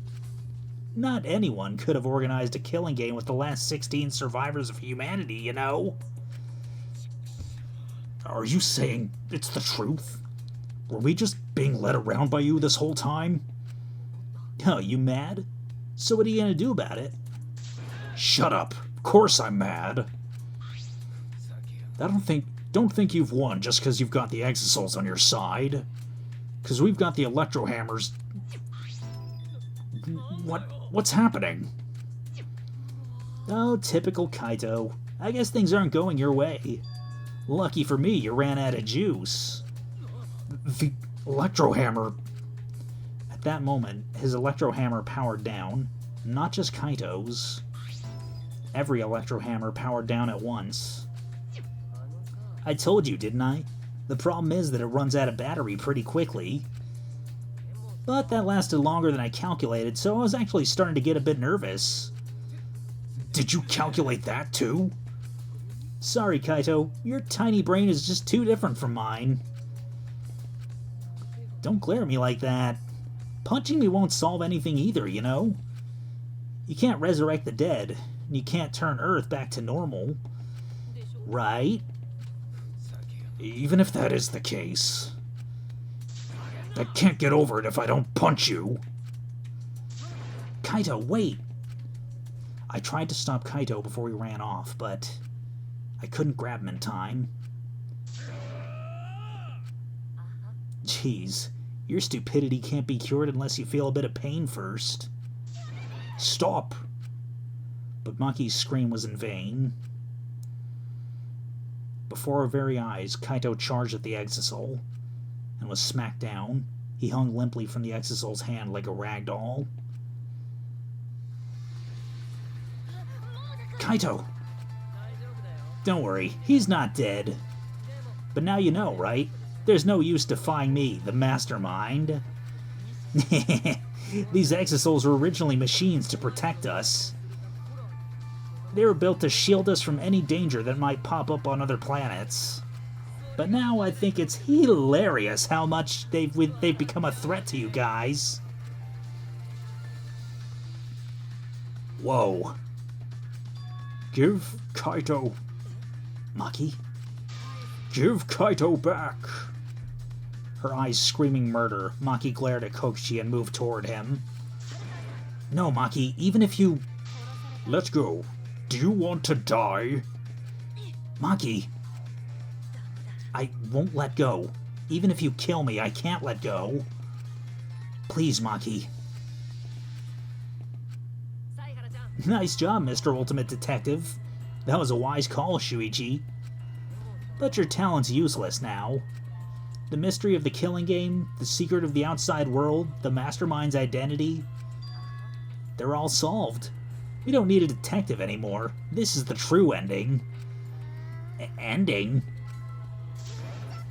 Not anyone could have organized a killing game with the last 16 survivors of humanity, you know? Are you saying it's the truth? Were we just being led around by you this whole time? Oh, you mad? So what are you gonna do about it? Shut up. Of course I'm mad. Don't think you've won just because you've got the Exisouls on your side. Because we've got the Electro Hammers. What's happening? Oh, typical Kaito. I guess things aren't going your way. Lucky for me, you ran out of juice. The Electro Hammer. At that moment, his Electro Hammer powered down. Not just Kaito's. Every Electro Hammer powered down at once. I told you, didn't I? The problem is that it runs out of battery pretty quickly. But that lasted longer than I calculated, so I was actually starting to get a bit nervous. Did you calculate that too? Sorry, Kaito. Your tiny brain is just too different from mine. Don't glare at me like that. Punching me won't solve anything either, you know? You can't resurrect the dead, and you can't turn Earth back to normal. Right? Even if that is the case, I can't get over it if I don't punch you. Kaito, wait! I tried to stop Kaito before he ran off, but I couldn't grab him in time. Jeez, your stupidity can't be cured unless you feel a bit of pain first. Stop! But Maki's scream was in vain. Before our very eyes, Kaito charged at the Exisol and was smacked down. He hung limply from the Exisol's hand like a rag doll. Kaito! Don't worry, he's not dead. But now you know, right? There's no use defying me, the mastermind. These Exisols were originally machines to protect us. They were built to shield us from any danger that might pop up on other planets. But now I think it's hilarious how much they've become a threat to you guys. Whoa. Give Kaito... Maki? Give Kaito back. Her eyes screaming murder, Maki glared at Kokichi and moved toward him. No, Maki, even if you... Let go. Do you want to die? Maki! I won't let go. Even if you kill me, I can't let go. Please, Maki. Nice job, Mr. Ultimate Detective. That was a wise call, Shuichi. But your talent's useless now. The mystery of the killing game, the secret of the outside world, the mastermind's identity, they're all solved. We don't need a detective anymore. This is the true ending. Ending?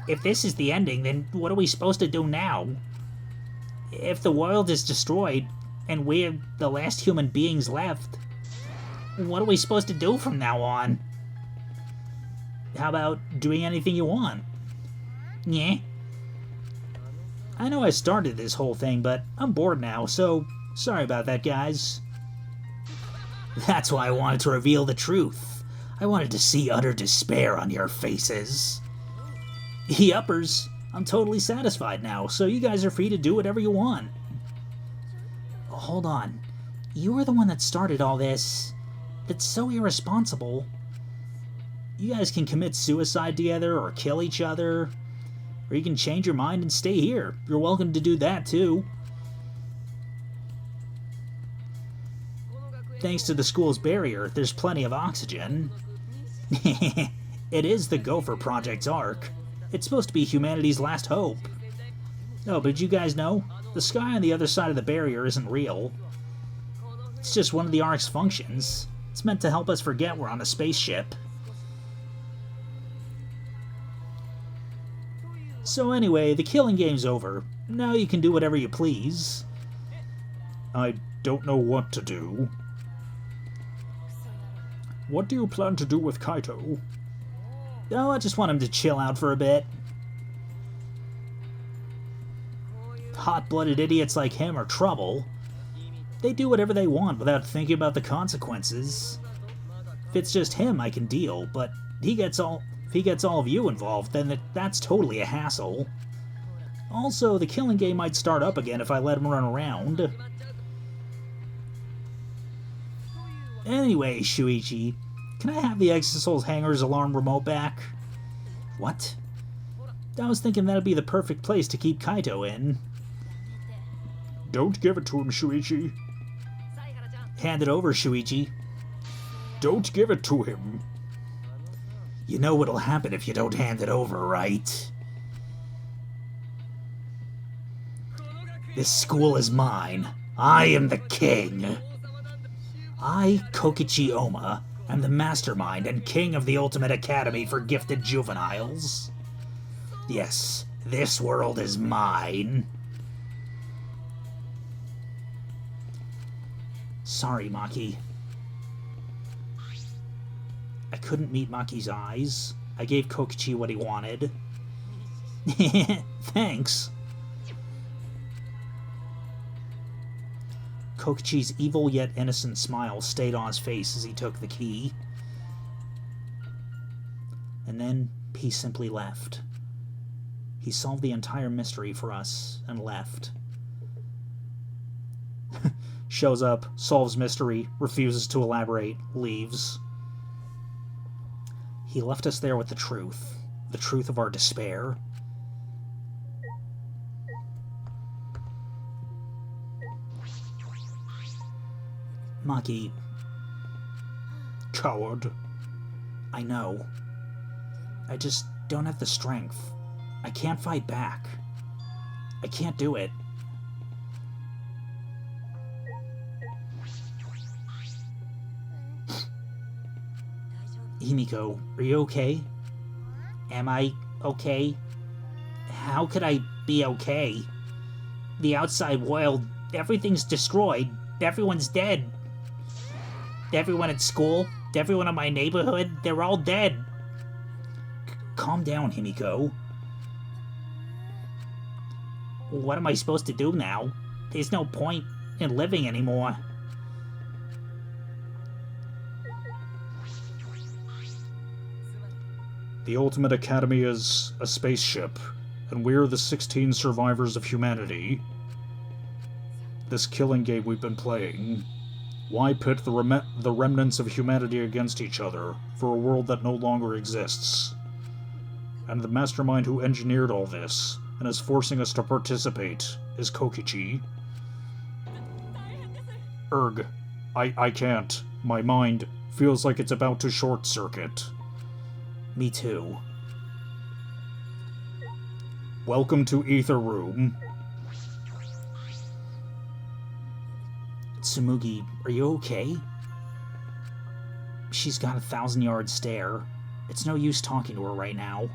If this is the ending, then what are we supposed to do now? If the world is destroyed, and we're the last human beings left, what are we supposed to do from now on? How about doing anything you want? Yeah? I know I started this whole thing, but I'm bored now, so sorry about that, guys. That's why I wanted to reveal the truth. I wanted to see utter despair on your faces. Yuppers, I'm totally satisfied now, so you guys are free to do whatever you want. Hold on. You were the one that started all this. That's so irresponsible. You guys can commit suicide together or kill each other. Or you can change your mind and stay here. You're welcome to do that, too. Thanks to the school's barrier, there's plenty of oxygen. It is the Gopher Project's arc. It's supposed to be humanity's last hope. Oh, but did you guys know? The sky on the other side of the barrier isn't real. It's just one of the arc's functions. It's meant to help us forget we're on a spaceship. So anyway, the killing game's over. Now you can do whatever you please. I don't know what to do. What do you plan to do with Kaito? Oh, I just want him to chill out for a bit. Hot-blooded idiots like him are trouble. They do whatever they want without thinking about the consequences. If it's just him, I can deal, but if he gets all of you involved, then that's totally a hassle. Also, the killing game might start up again if I let him run around. Anyway, Shuichi, can I have the Exosoul's hangar's alarm remote back? What? I was thinking that'd be the perfect place to keep Kaito in. Don't give it to him, Shuichi. Hand it over, Shuichi. Don't give it to him. You know what'll happen if you don't hand it over, right? This school is mine. I am the king. I, Kokichi Oma, am the mastermind and king of the Ultimate Academy for Gifted Juveniles. Yes, this world is mine. Sorry, Maki. I couldn't meet Maki's eyes. I gave Kokichi what he wanted. Thanks. Kokichi's evil yet innocent smile stayed on his face as he took the key. And then he simply left. He solved the entire mystery for us and left. Shows up, solves mystery, refuses to elaborate, leaves. He left us there with the truth of our despair. Maki. Coward. I know. I just don't have the strength. I can't fight back. I can't do it. Himiko, are you okay? Am I okay? How could I be okay? The outside world, everything's destroyed. Everyone's dead. Everyone at school, everyone in my neighborhood, they're all dead. Calm down, Himiko. What am I supposed to do now? There's no point in living anymore. The Ultimate Academy is a spaceship, and we're the 16 survivors of humanity. This killing game we've been playing. Why pit the remnants of humanity against each other for a world that no longer exists? And the mastermind who engineered all this and is forcing us to participate is Kokichi. Erg, I can't. My mind feels like it's about to short-circuit. Me too. Welcome to Ether Room. Tsumugi, are you okay? She's got a 1,000-yard stare. It's no use talking to her right now.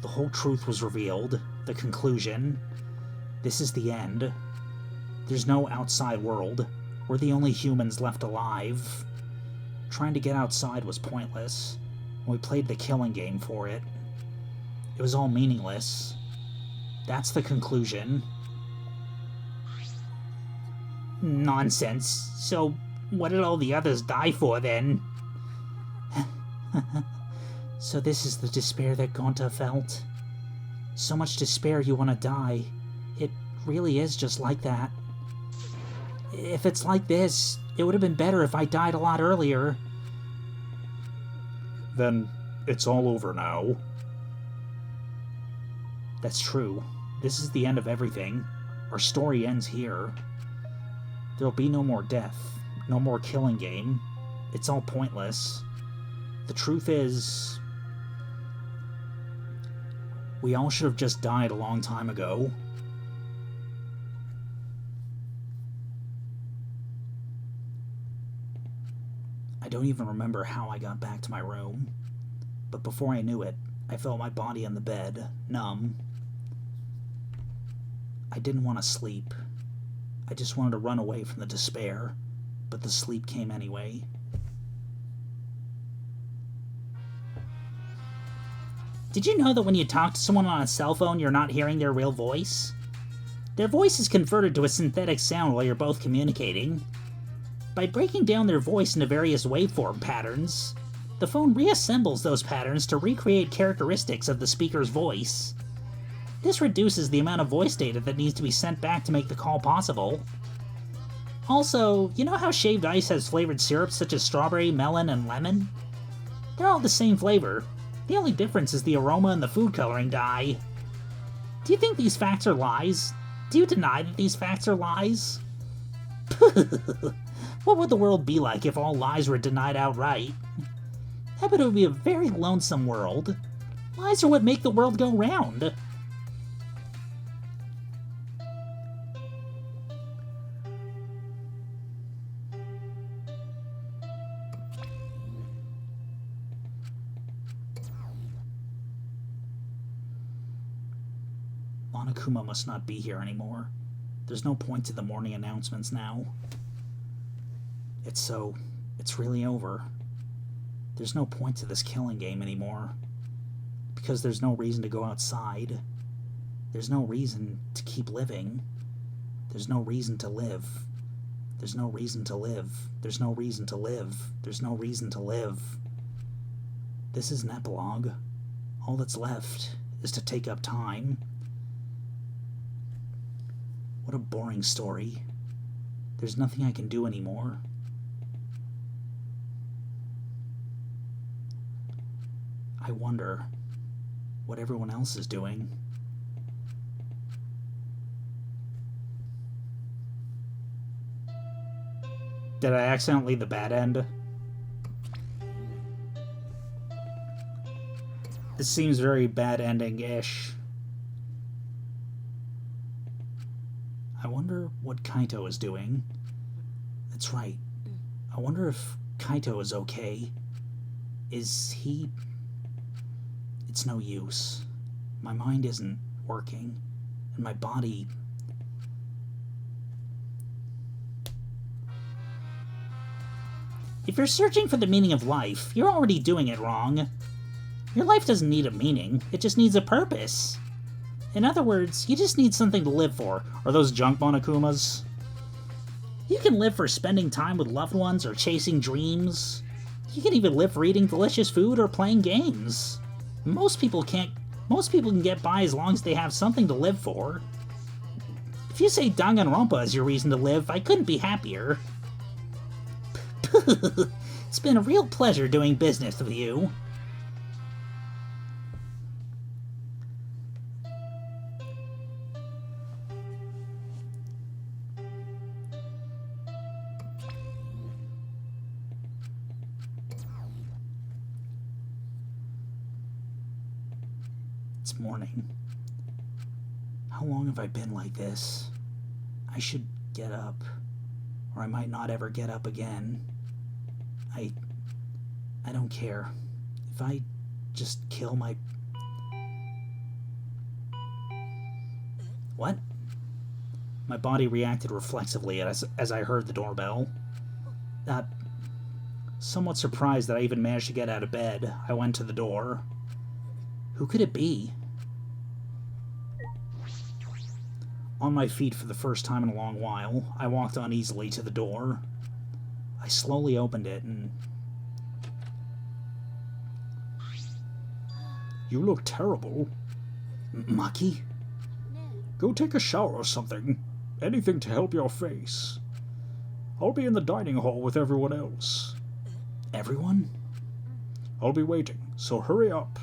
The whole truth was revealed. The conclusion. This is the end. There's no outside world. We're the only humans left alive. Trying to get outside was pointless. We played the killing game for it. It was all meaningless. That's the conclusion. Nonsense. So, what did all the others die for, then? So this is the despair that Gonta felt? So much despair you want to die. It really is just like that. If it's like this, it would have been better if I died a lot earlier. Then it's all over now. That's true. This is the end of everything. Our story ends here. There'll be no more death, no more killing game. It's all pointless. The truth is, we all should have just died a long time ago. I don't even remember how I got back to my room, but before I knew it, I felt my body on the bed, numb. I didn't want to sleep. I just wanted to run away from the despair, but the sleep came anyway. Did you know that when you talk to someone on a cell phone, you're not hearing their real voice? Their voice is converted to a synthetic sound while you're both communicating. By breaking down their voice into various waveform patterns, the phone reassembles those patterns to recreate characteristics of the speaker's voice. This reduces the amount of voice data that needs to be sent back to make the call possible. Also, you know how shaved ice has flavored syrups such as strawberry, melon, and lemon? They're all the same flavor. The only difference is the aroma and the food coloring dye. Do you think these facts are lies? Do you deny that these facts are lies? What would the world be like if all lies were denied outright? I bet it would be a very lonesome world. Lies are what make the world go round. Monokuma must not be here anymore. There's no point to the morning announcements now. It's really over. There's no point to this killing game anymore. Because there's no reason to go outside. There's no reason to keep living. There's no reason to live. There's no reason to live. There's no reason to live. There's no reason to live. This is an epilogue. All that's left is to take up time. What a boring story. There's nothing I can do anymore. I wonder what everyone else is doing. Did I accidentally leave the bad end? This seems very bad ending-ish. I wonder what Kaito is doing. That's right. I wonder if Kaito is okay. Is he... It's no use. My mind isn't working, and my body... If you're searching for the meaning of life, you're already doing it wrong. Your life doesn't need a meaning, it just needs a purpose. In other words, you just need something to live for. Are those junk Monokumas? You can live for spending time with loved ones or chasing dreams. You can even live for eating delicious food or playing games. Most people can get by as long as they have something to live for. If you say Danganronpa is your reason to live, I couldn't be happier. It's been a real pleasure doing business with you. It's morning. How long have I been like this? I should get up, or I might not ever get up again. I don't care. If I just kill my... What? My body reacted reflexively as I heard the doorbell. Somewhat surprised that I even managed to get out of bed, I went to the door. Who could it be? On my feet for the first time in a long while, I walked uneasily to the door. I slowly opened it and... You look terrible. Maki? Go take a shower or something. Anything to help your face. I'll be in the dining hall with everyone else. Everyone? I'll be waiting, so hurry up.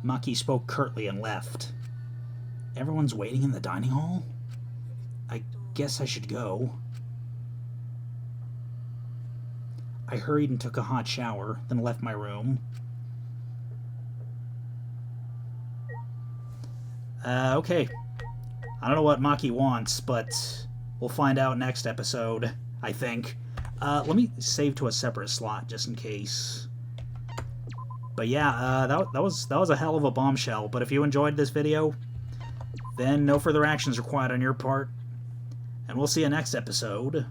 Maki spoke curtly and left. Everyone's waiting in the dining hall? I guess I should go. I hurried and took a hot shower, then left my room. Okay. I don't know what Maki wants, but we'll find out next episode, I think. Let me save to a separate slot, just in case. But yeah, that was a hell of a bombshell. But if you enjoyed this video, then no further actions required on your part. And we'll see you next episode.